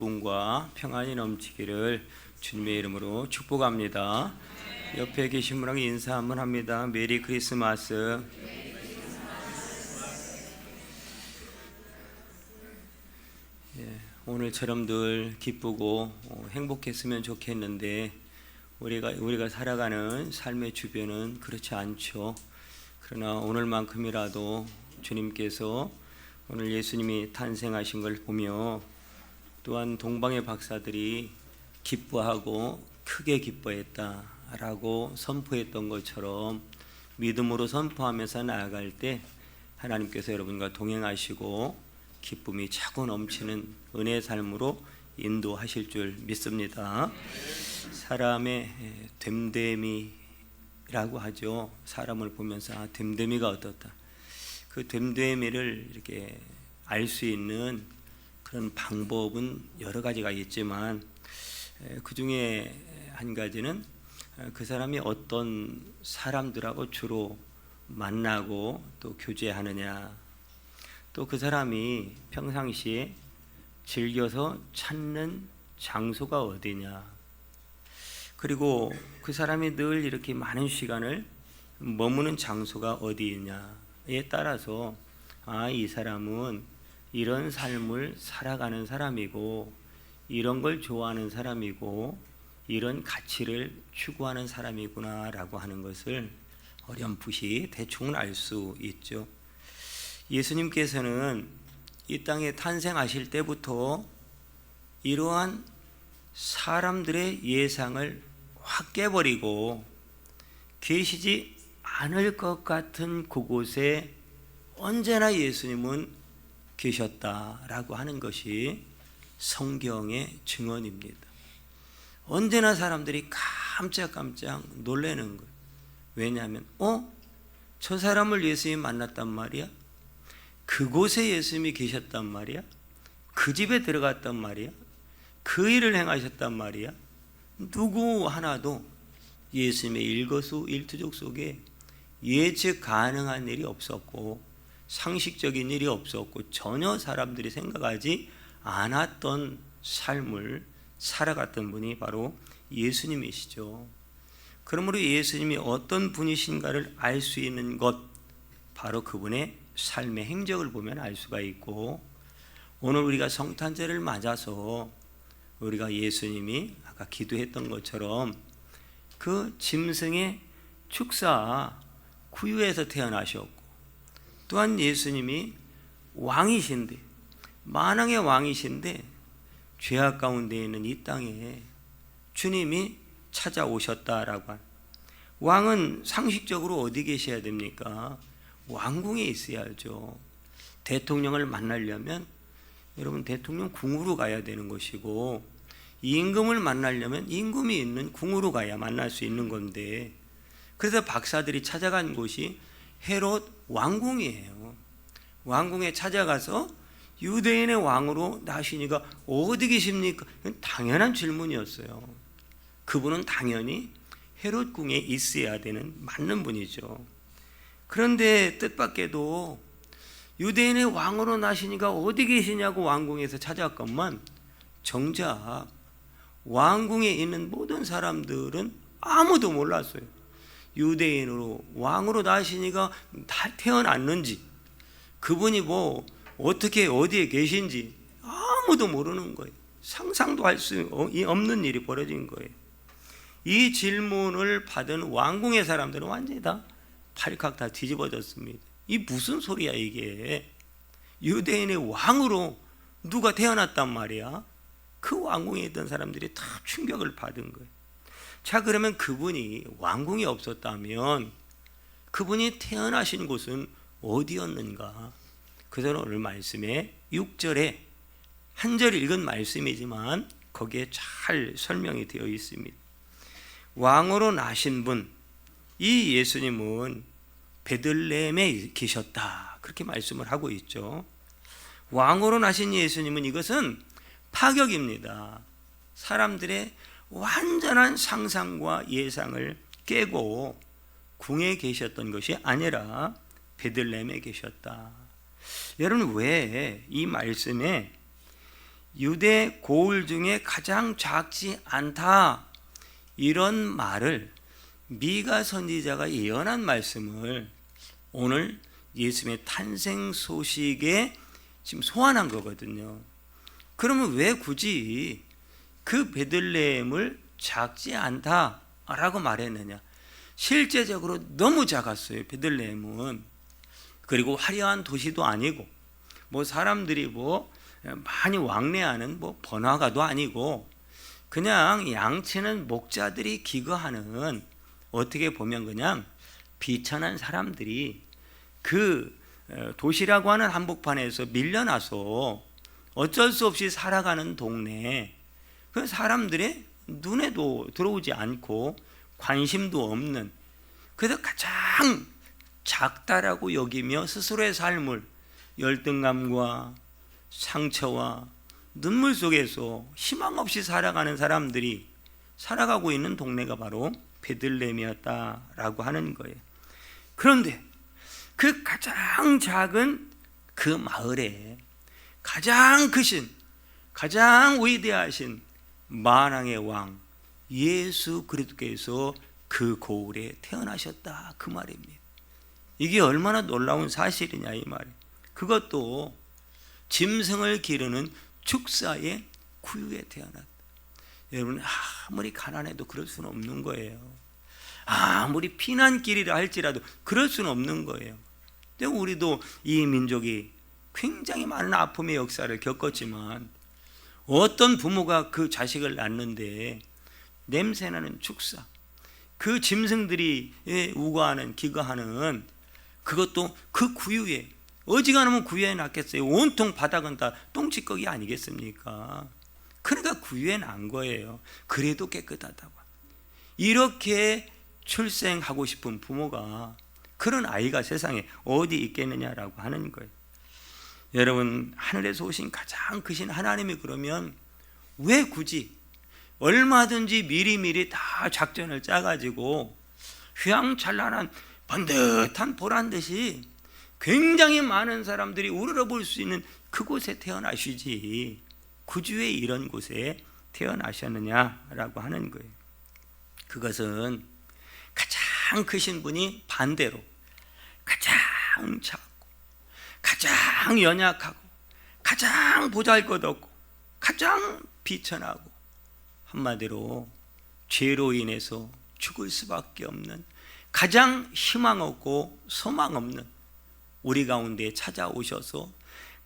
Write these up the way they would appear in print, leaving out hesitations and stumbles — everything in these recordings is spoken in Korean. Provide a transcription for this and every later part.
기쁨과 평안이 넘치기를 주님의 이름으로 축복합니다. 옆에 계신 분랑 인사 한번 합니다. 메리 크리스마스. 오늘처럼 늘 기쁘고 행복했으면 좋겠는데 우리가 살아가는 삶의 주변은 그렇지 않죠. 그러나 오늘만큼이라도 주님께서 오늘 예수님이 탄생하신 걸 보며 또한 동방의 박사들이 기뻐하고 크게 기뻐했다라고 선포했던 것처럼 믿음으로 선포하면서 나아갈 때 하나님께서 여러분과 동행하시고 기쁨이 차고 넘치는 은혜의 삶으로 인도하실 줄 믿습니다. 사람의 됨됨이라고 하죠. 사람을 보면서 됨됨이가 어떻다. 그 됨됨이를 이렇게 알 수 있는 그런 방법은 여러 가지가 있지만 그 중에 한 가지는 그 사람이 어떤 사람들하고 주로 만나고 또 교제하느냐, 또 그 사람이 평상시에 즐겨서 찾는 장소가 어디냐, 그리고 그 사람이 늘 이렇게 많은 시간을 머무는 장소가 어디냐에 따라서 이 사람은 이런 삶을 살아가는 사람이고 이런 걸 좋아하는 사람이고 이런 가치를 추구하는 사람이구나라고 하는 것을 어렴풋이 대충은 알 수 있죠. 예수님께서는 이 땅에 탄생하실 때부터 이러한 사람들의 예상을 확 깨버리고 계시지 않을 것 같은 그곳에 언제나 예수님은 계셨다라고 하는 것이 성경의 증언입니다. 언제나 사람들이 깜짝깜짝 놀라는 거예요. 왜냐하면 저 사람을 예수님이 만났단 말이야? 그곳에 예수님이 계셨단 말이야? 그 집에 들어갔단 말이야? 그 일을 행하셨단 말이야? 누구 하나도 예수님의 일거수일투족 속에 예측 가능한 일이 없었고 상식적인 일이 없었고 전혀 사람들이 생각하지 않았던 삶을 살아갔던 분이 바로 예수님이시죠. 그러므로 예수님이 어떤 분이신가를 알 수 있는 것, 바로 그분의 삶의 행적을 보면 알 수가 있고, 오늘 우리가 성탄절을 맞아서 우리가 예수님이 아까 기도했던 것처럼 그 짐승의 축사 구유에서 태어나셨고, 또한 예수님이 왕이신데, 만왕의 왕이신데 죄악 가운데 있는 이 땅에 주님이 찾아오셨다라고. 왕은 상식적으로 어디 계셔야 됩니까? 왕궁에 있어야죠. 대통령을 만나려면 여러분 대통령 궁으로 가야 되는 것이고, 임금을 만나려면 임금이 있는 궁으로 가야 만날 수 있는 건데, 그래서 박사들이 찾아간 곳이 헤롯 왕궁이에요. 왕궁에 찾아가서 유대인의 왕으로 나시니까 어디 계십니까? 당연한 질문이었어요. 그분은 당연히 헤롯 궁에 있어야 되는 맞는 분이죠. 그런데 뜻밖에도 유대인의 왕으로 나시니까 어디 계시냐고 왕궁에서 찾아왔건만 정작 왕궁에 있는 모든 사람들은 아무도 몰랐어요. 유대인으로 왕으로 나시니까 태어났는지, 그분이 어떻게 어디에 계신지 아무도 모르는 거예요. 상상도 할 수 없는 일이 벌어진 거예요. 이 질문을 받은 왕궁의 사람들은 완전히 다 팔칵 다 뒤집어졌습니다. 이 무슨 소리야 이게? 유대인의 왕으로 누가 태어났단 말이야? 그 왕궁에 있던 사람들이 다 충격을 받은 거예요. 자, 그러면 그분이 왕궁이 없었다면 그분이 태어나신 곳은 어디였는가? 그들은 오늘 말씀에 6절에 한 절 읽은 말씀이지만 거기에 잘 설명이 되어 있습니다. 왕으로 나신 분, 이 예수님은 베들레헴에 계셨다, 그렇게 말씀을 하고 있죠. 왕으로 나신 예수님은 이것은 파격입니다. 사람들의 완전한 상상과 예상을 깨고 궁에 계셨던 것이 아니라 베들레헴에 계셨다. 여러분, 왜 이 말씀에 유대 고을 중에 가장 작지 않다, 이런 말을 미가 선지자가 예언한 말씀을 오늘 예수님의 탄생 소식에 지금 소환한 거거든요. 그러면 왜 굳이 그 베들레헴을 작지 않다라고 말했느냐? 실제적으로 너무 작았어요, 베들레헴은. 그리고 화려한 도시도 아니고, 뭐 사람들이 많이 왕래하는 번화가도 아니고, 그냥 양치는 목자들이 기거하는, 어떻게 보면 그냥 비천한 사람들이 그 도시라고 하는 한복판에서 밀려나서 어쩔 수 없이 살아가는 동네, 그 사람들의 눈에도 들어오지 않고 관심도 없는, 그래서 가장 작다라고 여기며 스스로의 삶을 열등감과 상처와 눈물 속에서 희망 없이 살아가는 사람들이 살아가고 있는 동네가 바로 베들레헴이었다라고 하는 거예요. 그런데 그 가장 작은 그 마을에 가장 크신, 가장 위대하신 만왕의 왕 예수 그리스도께서 그 고을에 태어나셨다, 그 말입니다. 이게 얼마나 놀라운 사실이냐 이 말이에요. 그것도 짐승을 기르는 축사의 구유에 태어났다. 여러분, 아무리 가난해도 그럴 수는 없는 거예요. 아무리 피난길이라 할지라도 그럴 수는 없는 거예요. 근데 우리도 이 민족이 굉장히 많은 아픔의 역사를 겪었지만, 어떤 부모가 그 자식을 낳는데 냄새나는 축사, 그 짐승들이 우거하는 기거하는, 그것도 그 구유에, 어지간하면 구유에 낳겠어요. 온통 바닥은 다 똥찌꺼기 아니겠습니까? 그러니까 구유에 난 거예요. 그래도 깨끗하다고. 이렇게 출생하고 싶은 부모가, 그런 아이가 세상에 어디 있겠느냐라고 하는 거예요. 여러분, 하늘에서 오신 가장 크신 하나님이 그러면 왜 굳이 얼마든지 미리미리 다 작전을 짜가지고 휘황찬란한 번듯한 보란 듯이 굉장히 많은 사람들이 우러러볼 수 있는 그곳에 태어나시지, 굳이 왜 이런 곳에 태어나셨느냐라고 하는 거예요. 그것은 가장 크신 분이 반대로 가장 작고 가장 연약하고 가장 보잘것없고 가장 비천하고, 한마디로 죄로 인해서 죽을 수밖에 없는, 가장 희망 없고 소망 없는 우리 가운데 찾아오셔서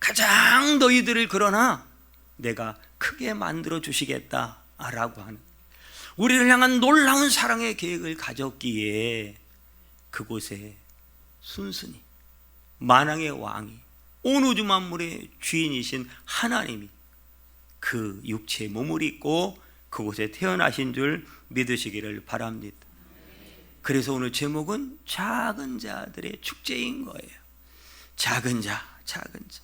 가장 너희들을 그러나 내가 크게 만들어 주시겠다라고 하는, 우리를 향한 놀라운 사랑의 계획을 가졌기에 그곳에 순순히 만왕의 왕이, 온 우주 만물의 주인이신 하나님이 그 육체의 몸을 입고 그곳에 태어나신 줄 믿으시기를 바랍니다. 그래서 오늘 제목은 작은 자들의 축제인 거예요. 작은 자, 작은 자.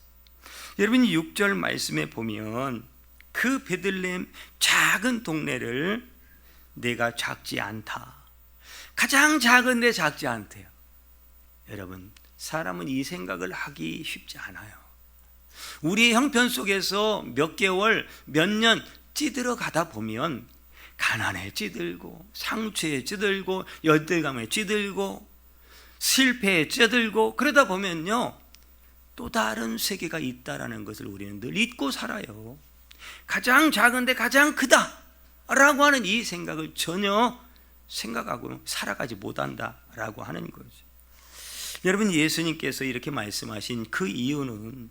여러분, 6절 말씀에 보면 그 베들레헴 작은 동네를 내가 작지 않다, 가장 작은데 작지 않대요. 여러분, 사람은 이 생각을 하기 쉽지 않아요. 우리의 형편 속에서 몇 개월, 몇 년 찌들어 가다 보면 가난에 찌들고, 상처에 찌들고, 열등감에 찌들고, 실패에 찌들고, 그러다 보면요 또 다른 세계가 있다라는 것을 우리는 늘 잊고 살아요. 가장 작은데 가장 크다라고 하는 이 생각을 전혀 생각하고 살아가지 못한다라고 하는 거죠. 여러분, 예수님께서 이렇게 말씀하신 그 이유는,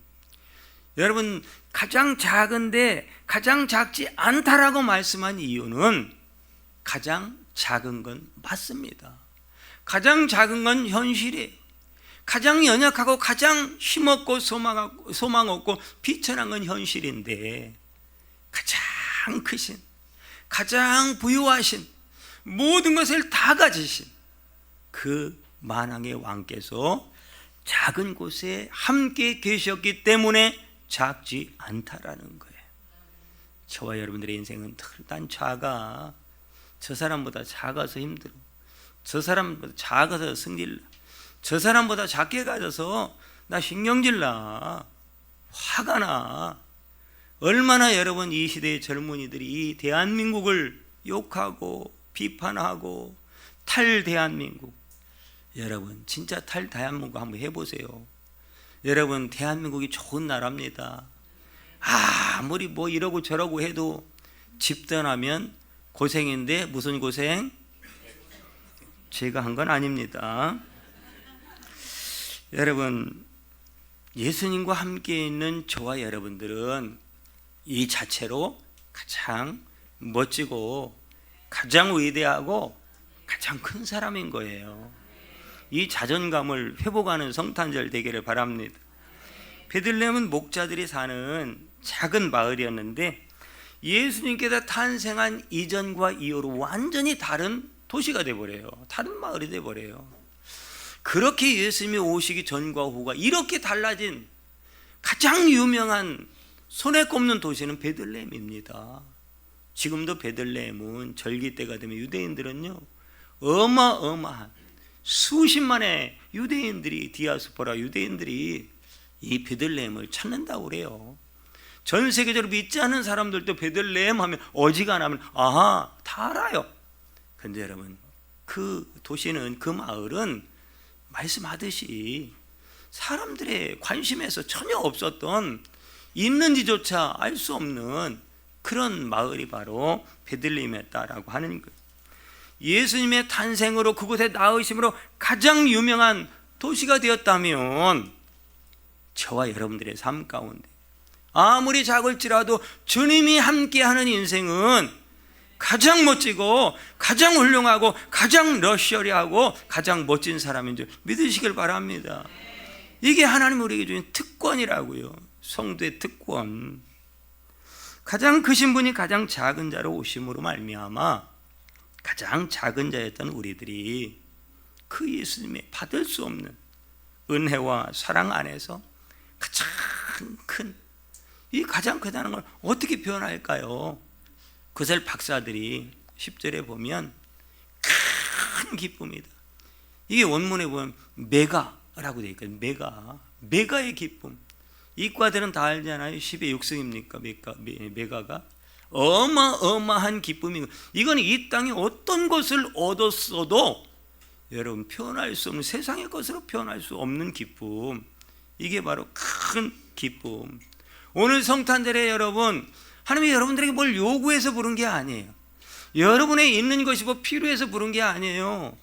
여러분, 가장 작은데 가장 작지 않다라고 말씀한 이유는, 가장 작은 건 맞습니다. 가장 작은 건 현실이에요. 가장 연약하고 가장 힘없고 소망 없고 비천한 건 현실인데, 가장 크신, 가장 부유하신, 모든 것을 다 가지신 그 만왕의 왕께서 작은 곳에 함께 계셨기 때문에 작지 않다라는 거예요. 저와 여러분들의 인생은 난 작아, 저 사람보다 작아서 힘들어, 저 사람보다 작아서 승질나, 저 사람보다 작게 가져서 나 신경질 나, 화가 나, 얼마나 여러분 이 시대의 젊은이들이 이 대한민국을 욕하고 비판하고 탈대한민국, 여러분 진짜 탈대한민국 한번 해보세요. 여러분 대한민국이 좋은 나라입니다. 아무리 뭐 이러고 저러고 해도 집 떠나면 고생인데 무슨 고생? 제가 한 건 아닙니다. 여러분 예수님과 함께 있는 저와 여러분들은 이 자체로 가장 멋지고 가장 위대하고 가장 큰 사람인 거예요. 이 자존감을 회복하는 성탄절 되기를 바랍니다. 베들레헴은 목자들이 사는 작은 마을이었는데 예수님께서 탄생한 이전과 이후로 완전히 다른 도시가 되어버려요. 다른 마을이 되어버려요. 그렇게 예수님이 오시기 전과 후가 이렇게 달라진 가장 유명한 손에 꼽는 도시는 베들레헴입니다. 지금도 베들레헴은 절기 때가 되면 유대인들은요 어마어마한 수십만의 유대인들이, 디아스포라 유대인들이 이 베들레헴을 찾는다고 그래요. 전 세계적으로 믿지 않는 사람들도 베들레헴 하면 어지간하면 아하 다 알아요. 근데 여러분 그 도시는, 그 마을은 말씀하듯이 사람들의 관심에서 전혀 없었던, 있는지조차 알 수 없는 그런 마을이 바로 베들레헴이었다라고 하는 거예요. 예수님의 탄생으로 그곳에 낳으심으로 가장 유명한 도시가 되었다면 저와 여러분들의 삶 가운데 아무리 작을지라도 주님이 함께하는 인생은 가장 멋지고 가장 훌륭하고 가장 러셔리하고 가장 멋진 사람인 줄 믿으시길 바랍니다. 이게 하나님 우리에게 주신 특권이라고요. 성도의 특권. 가장 크신 분이 가장 작은 자로 오심으로 말미암아 가장 작은 자였던 우리들이 그 예수님의 받을 수 없는 은혜와 사랑 안에서 가장 큰, 이 가장 크다는 걸 어떻게 표현할까요? 그것을 박사들이 10절에 보면 큰 기쁨이다. 이게 원문에 보면 메가라고 되어 있거든요. 메가의 기쁨. 이과들은 다 알잖아요. 10의 6승입니까? 메가가 어마어마한 기쁨이, 이건 이 땅에 어떤 것을 얻었어도 여러분 표현할 수 없는, 세상의 것으로 표현할 수 없는 기쁨, 이게 바로 큰 기쁨. 오늘 성탄절에 여러분 하나님이 여러분들에게 뭘 요구해서 부른 게 아니에요. 여러분에 있는 것이 뭐 필요해서 부른 게 아니에요.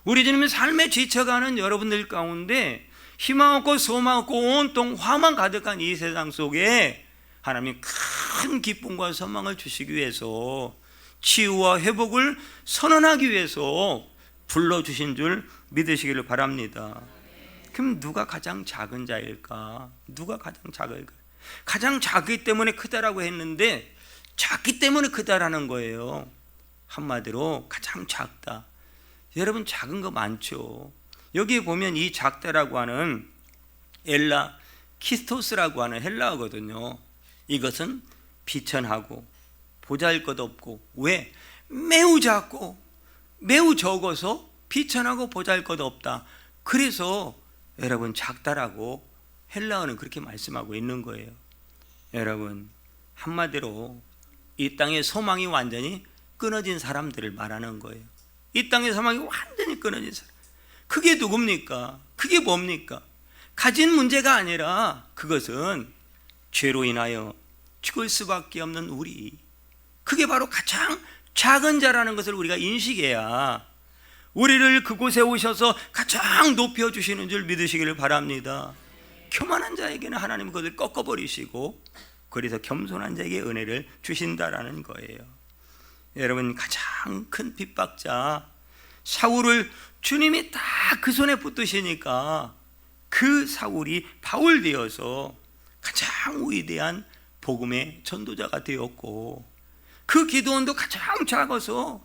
우리 주님은 삶에 지쳐가는 여러분들 가운데 희망 없고 소망 없고 온통 화만 가득한 이 세상 속에 하나님이 큰 기쁨과 소망을 주시기 위해서, 치유와 회복을 선언하기 위해서 불러주신 줄 믿으시기를 바랍니다. 그럼 누가 가장 작은 자일까? 누가 가장 작을까? 가장 작기 때문에 크다라고 했는데 작기 때문에 크다라는 거예요. 한마디로 가장 작다. 여러분 작은 거 많죠. 여기에 보면 이 작다라고 하는 엘라 키스토스라고 하는 헬라어거든요. 이것은 비천하고 보잘것없고, 왜? 매우 작고 매우 적어서 비천하고 보잘것없다. 그래서 여러분 작다라고 헬라어는 그렇게 말씀하고 있는 거예요. 여러분 한마디로 이 땅의 소망이 완전히 끊어진 사람들을 말하는 거예요. 이 땅의 소망이 완전히 끊어진 사람. 그게 누굽니까? 그게 뭡니까? 가진 문제가 아니라 그것은 죄로 인하여 죽을 수밖에 없는 우리, 그게 바로 가장 작은 자라는 것을 우리가 인식해야 우리를 그곳에 오셔서 가장 높여주시는 줄 믿으시기를 바랍니다. 교만한 자에게는 하나님은 그것을 꺾어버리시고 그래서 겸손한 자에게 은혜를 주신다라는 거예요. 여러분 가장 큰 핍박자 사울을 주님이 다 그 손에 붙드시니까 그 사울이 바울 되어서 가장 위대한 복음의 전도자가 되었고, 그 기도원도 가장 작아서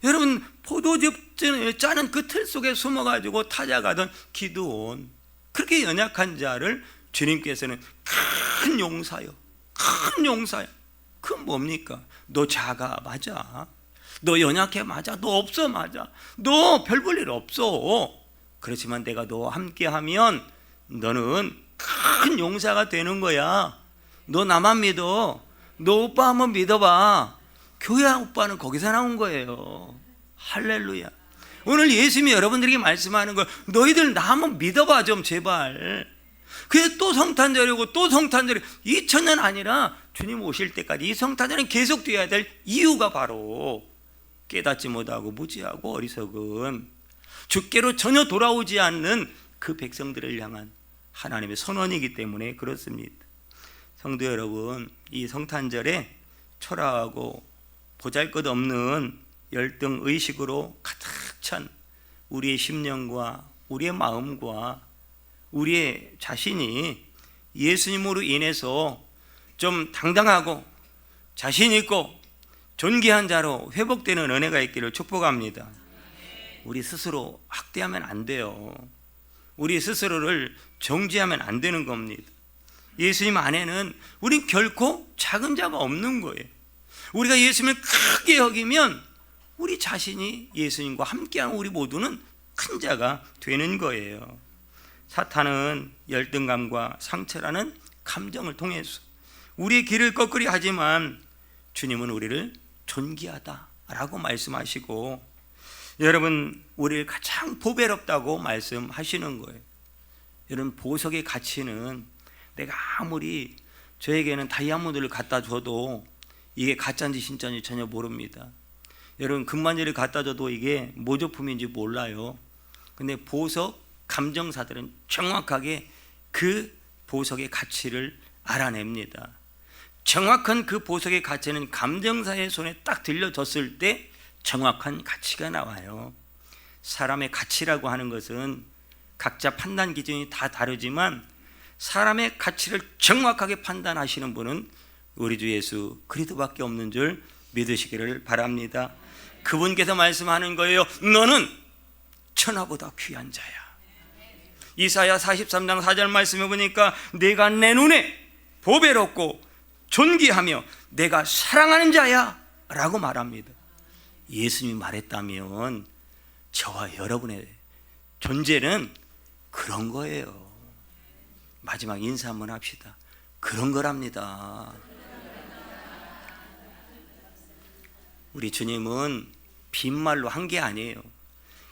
여러분 포도즙 짜는 그 틀 속에 숨어가지고 타작하던 기도원, 그렇게 연약한 자를 주님께서는 큰 용사요, 큰 용사요. 그건 뭡니까? 너 작아, 맞아. 너 연약해, 맞아. 너 없어, 맞아. 너 별 볼 일 없어. 그렇지만 내가 너와 함께하면 너는 큰 용사가 되는 거야. 너 나만 믿어. 너 오빠 한번 믿어봐. 교회 오빠는 거기서 나온 거예요. 할렐루야. 오늘 예수님이 여러분들에게 말씀하는 거예요. 너희들 나 한번 믿어봐 좀 제발. 그게 또 성탄절이고 또 성탄절이 2000년 아니라 주님 오실 때까지 이 성탄절은 계속 돼야 될 이유가 바로 깨닫지 못하고 무지하고 어리석은 주께로 전혀 돌아오지 않는 그 백성들을 향한 하나님의 선언이기 때문에 그렇습니다. 성도 여러분, 이 성탄절에 초라하고 보잘것없는 열등 의식으로 가득 찬 우리의 심령과 우리의 마음과 우리의 자신이 예수님으로 인해서 좀 당당하고 자신 있고 존귀한 자로 회복되는 은혜가 있기를 축복합니다. 우리 스스로 학대하면 안 돼요. 우리 스스로를 정죄하면 안 되는 겁니다. 예수님 안에는 우린 결코 작은 자가 없는 거예요. 우리가 예수님을 크게 여기면 우리 자신이 예수님과 함께한 우리 모두는 큰 자가 되는 거예요. 사탄은 열등감과 상처라는 감정을 통해서 우리의 길을 꺾으려 하지만 주님은 우리를 존귀하다라고 말씀하시고 여러분 우리를 가장 보배롭다고 말씀하시는 거예요. 여러분 보석의 가치는 내가 아무리 저에게는 다이아몬드를 갖다 줘도 이게 가짜인지 진짜인지 전혀 모릅니다. 여러분 금반지를 갖다 줘도 이게 모조품인지 몰라요. 근데 보석 감정사들은 정확하게 그 보석의 가치를 알아냅니다. 정확한 그 보석의 가치는 감정사의 손에 딱 들려졌을 때 정확한 가치가 나와요. 사람의 가치라고 하는 것은 각자 판단 기준이 다 다르지만 사람의 가치를 정확하게 판단하시는 분은 우리 주 예수 그리스도밖에 없는 줄 믿으시기를 바랍니다. 그분께서 말씀하는 거예요. 너는 천하보다 귀한 자야. 이사야 43장 4절 말씀해 보니까 내가 내 눈에 보배롭고 존귀하며 내가 사랑하는 자야 라고 말합니다. 예수님이 말했다면 저와 여러분의 존재는 그런 거예요. 마지막 인사 한번 합시다. 그런 거랍니다. 우리 주님은 빈말로 한 게 아니에요.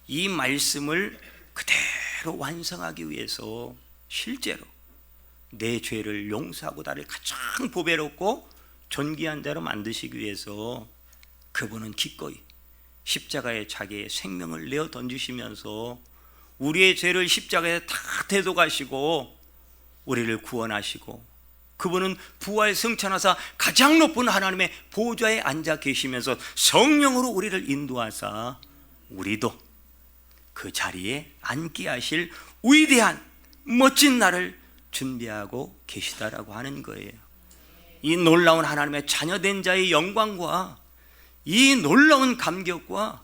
이 말씀을 그대로 완성하기 위해서 실제로 내 죄를 용서하고 나를 가장 보배롭고 존귀한 자로 만드시기 위해서 그분은 기꺼이 십자가에 자기의 생명을 내어 던지시면서 우리의 죄를 십자가에 다 대속하시고 우리를 구원하시고 그분은 부활 승천하사 가장 높은 하나님의 보좌에 앉아 계시면서 성령으로 우리를 인도하사 우리도 그 자리에 앉게 하실 위대한 멋진 날을 준비하고 계시다라고 하는 거예요. 이 놀라운 하나님의 자녀된 자의 영광과 이 놀라운 감격과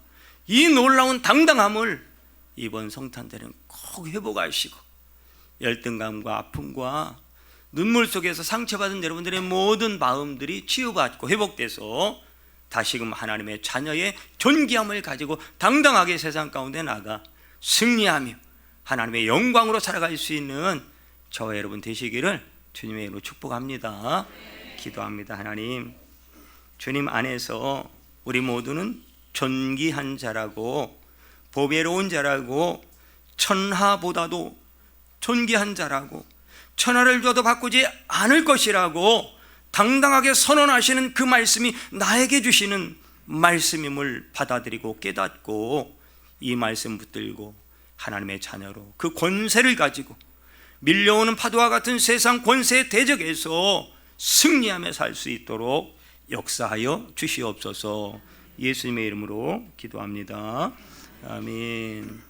이 놀라운 당당함을 이번 성탄절은 꼭 회복하시고 열등감과 아픔과 눈물 속에서 상처받은 여러분들의 모든 마음들이 치유받고 회복돼서 다시금 하나님의 자녀의 존귀함을 가지고 당당하게 세상 가운데 나가 승리하며 하나님의 영광으로 살아갈 수 있는 저와 여러분 되시기를 주님의 이름으로 축복합니다. 기도합니다. 하나님, 주님 안에서 우리 모두는 존귀한 자라고 보배로운 자라고 천하보다도 존귀한 자라고 천하를 줘도 바꾸지 않을 것이라고 당당하게 선언하시는 그 말씀이 나에게 주시는 말씀임을 받아들이고 깨닫고 이 말씀 붙들고 하나님의 자녀로 그 권세를 가지고 밀려오는 파도와 같은 세상 권세의 대적에서 승리하며 살 수 있도록 역사하여 주시옵소서. 예수님의 이름으로 기도합니다. 아멘.